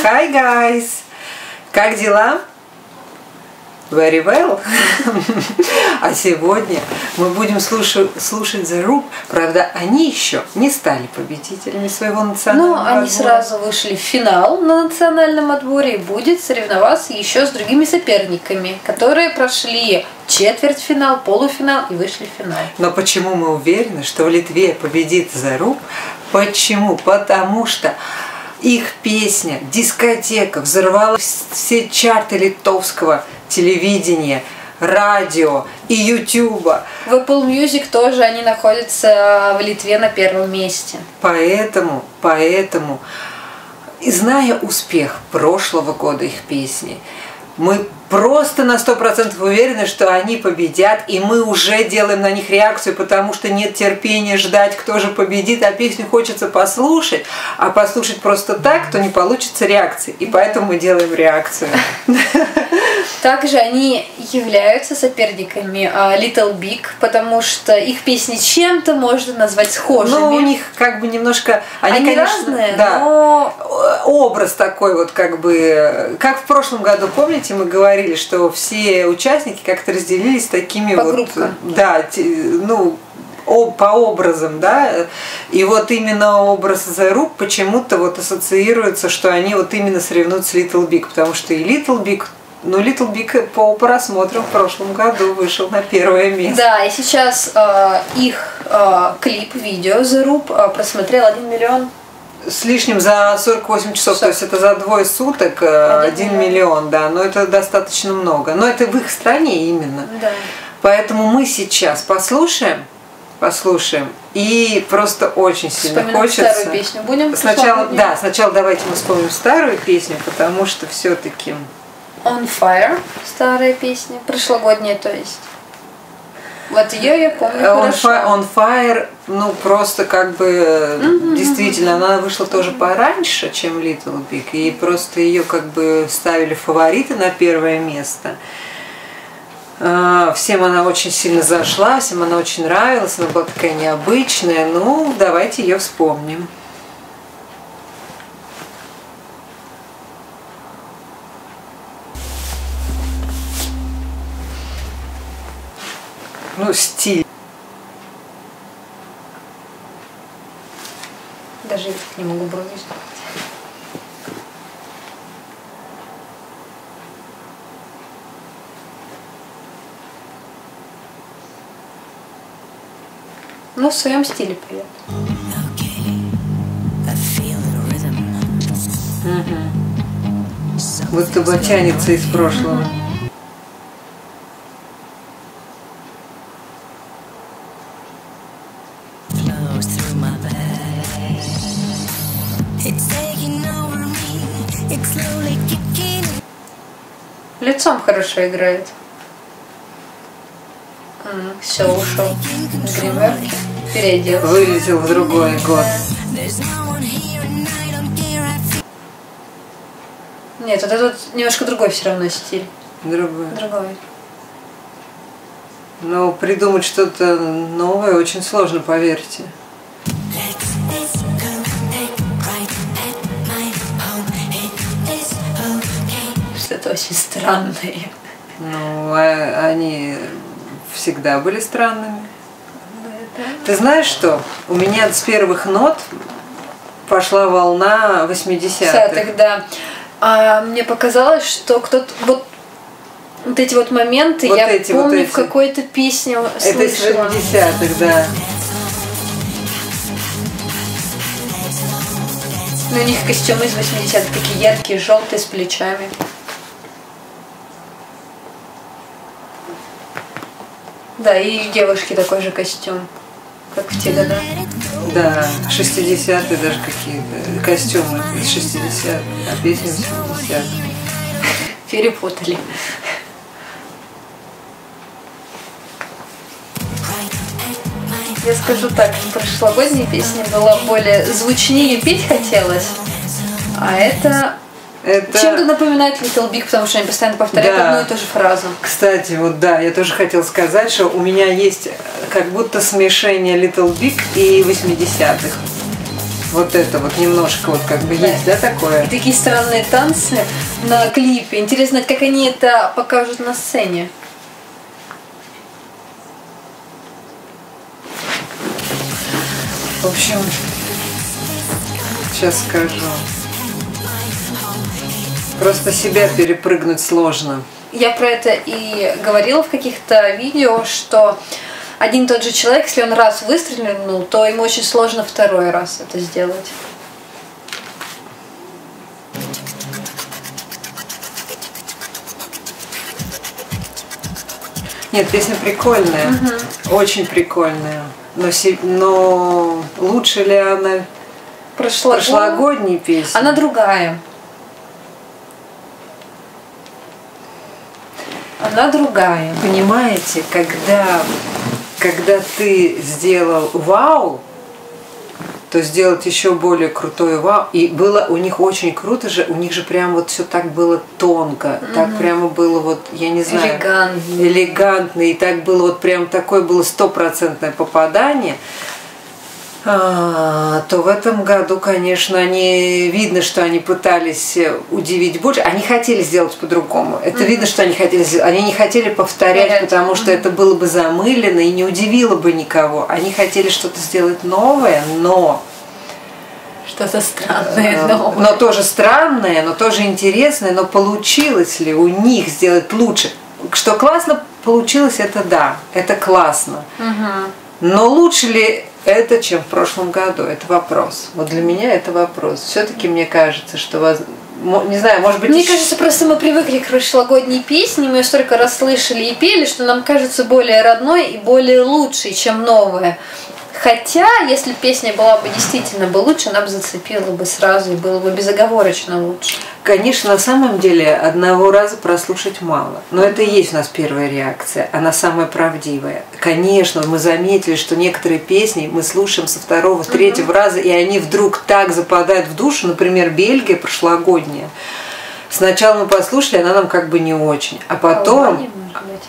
Hi guys! Как дела? Very well. А сегодня мы будем слушать The Roop. Правда, они еще не стали победителями своего национального отбора. Но они сразу вышли в финал на национальном отборе и будет соревноваться еще с другими соперниками, которые прошли четвертьфинал, полуфинал и вышли в финал. Но почему мы уверены, что в Литве победит The Roop? Почему? Потому что их песня «Дискотека» взорвала все чарты литовского телевидения, радио и ютуба. В Apple Music тоже они находятся в Литве на первом месте. Поэтому, и зная успех прошлого года их песни, мы просто на 100% уверены, что они победят, и мы уже делаем на них реакцию, потому что нет терпения ждать, кто же победит, а песню хочется послушать, а послушать просто так, то не получится реакции, и поэтому мы делаем реакцию. Также они являются соперниками Little Big, потому что их песни чем-то можно назвать схожими. Ну, у них как бы немножко... Они конечно, разные, да, но... Образ такой вот как бы... Как в прошлом году, помните, мы говорили, что все участники как-то разделились такими по вот... группкам. Да, ну... по образам, да, и вот именно образ The Roop почему-то вот ассоциируется, что они вот именно соревнуются с Little Big, потому что и Little Big, ну, Little Big по просмотрам в прошлом году вышел на первое место. Да, и сейчас их клип, видео The Roop просмотрел 1 миллион с лишним за 48 часов, то есть это за двое суток 1 миллион, да, но это достаточно много, но это в их стране именно. Да. Поэтому мы сейчас послушаем, и просто очень сильно хочется. Старую песню будем? Сначала давайте мы вспомним старую песню, потому что все-таки On Fire, старая песня, прошлогодняя, то есть. Вот ее я помню хорошо. On Fire, ну просто как бы действительно, она вышла тоже пораньше, чем Little Big, и просто ее как бы ставили фавориты на первое место. Всем она очень сильно зашла, всем она очень нравилась, она была такая необычная. Ну, давайте ее вспомним. Ну, стиль. Даже я не могу брови сделать. Ну, в своем стиле поет. Будто бы тянется из прошлого. Лицом хорошо играет. Все, ушел. Гримерки. Переоделся. Вылетел в другой год. Нет, вот этот немножко другой все равно стиль. Другой. Другой. Но придумать что-то новое очень сложно, поверьте. Что-то очень странное. Ну, они всегда были странными. Ты знаешь что? У меня с первых нот пошла волна 80-х. Тогда мне показалось, что кто-то... Вот эти вот моменты вот я эти, помню вот эти. в какой-то песне слышала. Это из 70-х, да. Ну, у них костюмы из 80-х такие яркие, желтые, с плечами. Да, и у девушки такой же костюм, как в те годы. Да, 60-е даже какие-то костюмы из 60-х, а песни 80-х. Перепутали. Я скажу так, прошлогодняя песня была более звучнее, петь хотелось, а это чем-то напоминает Little Big, потому что они постоянно повторяют одну и ту же фразу. Кстати, вот да, я тоже хотела сказать, что у меня есть как будто смешение Little Big и 80-х. Вот это вот немножко вот как бы есть, да, такое? И такие странные танцы на клипе. Интересно, как они это покажут на сцене. В общем, сейчас скажу. Просто себя перепрыгнуть сложно. Я про это и говорила в каких-то видео, что один и тот же человек, если он раз выстрелил, то ему очень сложно второй раз это сделать. Нет, песня прикольная, очень прикольная. Но лучше ли она прошлогодней песни? Она другая. Она другая. Понимаете, когда ты сделал вау, то сделать еще более крутое вау. И было у них очень круто же, у них же прям вот все так было тонко, так прямо было вот, я не знаю, элегантно, и так было вот прям такое было 100% попадание. То в этом году, конечно, видно, что они пытались удивить больше. Они хотели сделать по-другому. Это видно, что они хотели сделать. Они не хотели повторять, потому что это было бы замылено и не удивило бы никого. Они хотели что-то сделать новое, но... Что-то странное, новое. Но тоже странное, но тоже интересное. Но получилось ли у них сделать лучше? Что классно получилось, это да. Это классно. Но лучше ли это, чем в прошлом году? Это вопрос. Вот для меня это вопрос. Все-таки мне кажется, что, не знаю, может быть... Мне кажется, просто мы привыкли к прошлогодней песне, мы ее столько раз слышали и пели, что нам кажется более родной и более лучшей, чем новая. Хотя, если песня была бы действительно бы лучше, она бы зацепила бы сразу и было бы безоговорочно лучше. Конечно, на самом деле одного раза прослушать мало. Но это и есть у нас первая реакция. Она самая правдивая. Конечно, мы заметили, что некоторые песни мы слушаем со второго, третьего раза, и они вдруг так западают в душу. Например, «Бельгия» прошлогодняя. Сначала мы послушали, она нам как бы не очень. А потом...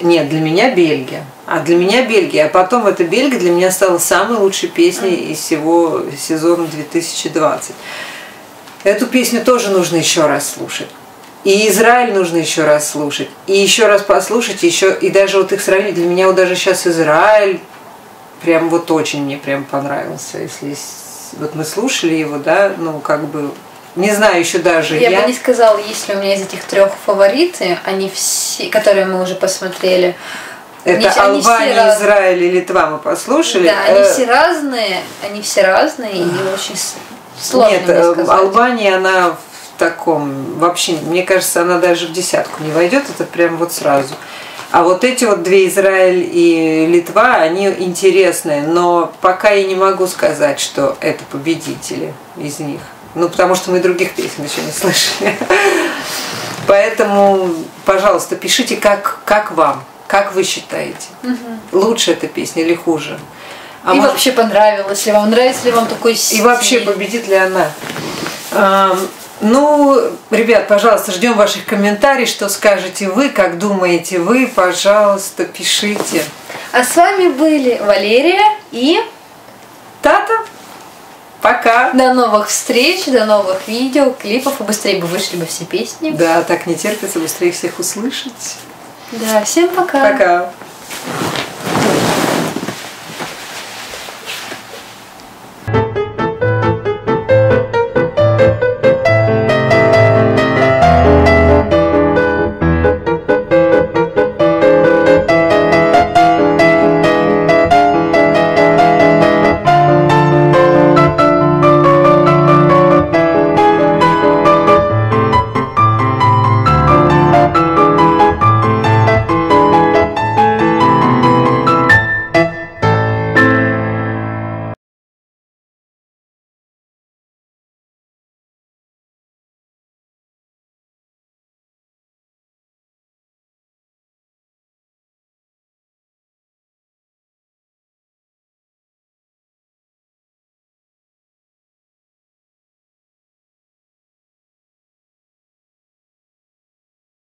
Нет, для меня Бельгия. А потом эта Бельгия для меня стала самой лучшей песней из всего сезона 2020. Эту песню тоже нужно еще раз слушать. И Израиль нужно еще раз слушать. И еще раз послушать, и даже вот их сравнить. Для меня вот даже сейчас Израиль прям вот очень мне прям понравился. Если вот мы слушали его, да, ну как бы... Не знаю еще даже. Я бы не сказала, есть ли у меня из этих трех фавориты, они все, которые мы уже посмотрели. Это Албания, Израиль и Литва мы послушали. Да, они все разные и очень сложно. Нет, Албания, она в таком, вообще, мне кажется, она даже в десятку не войдет, это прям вот сразу. А вот эти вот две, Израиль и Литва, они интересные, но пока я не могу сказать, что это победители из них. Ну, потому что мы других песен еще не слышали. Поэтому, пожалуйста, пишите, как вам, как вы считаете. Лучше эта песня или хуже? И вообще понравилась ли вам, нравится ли вам такой стиль? И вообще победит ли она? Ну, ребят, пожалуйста, ждем ваших комментариев, что скажете вы, как думаете вы, пожалуйста, пишите. А с вами были Валерия и Тата. Пока. До новых встреч, до новых видео, клипов. И быстрее бы вышли бы все песни. Да, так не терпится быстрее всех услышать. Да, всем пока. Пока.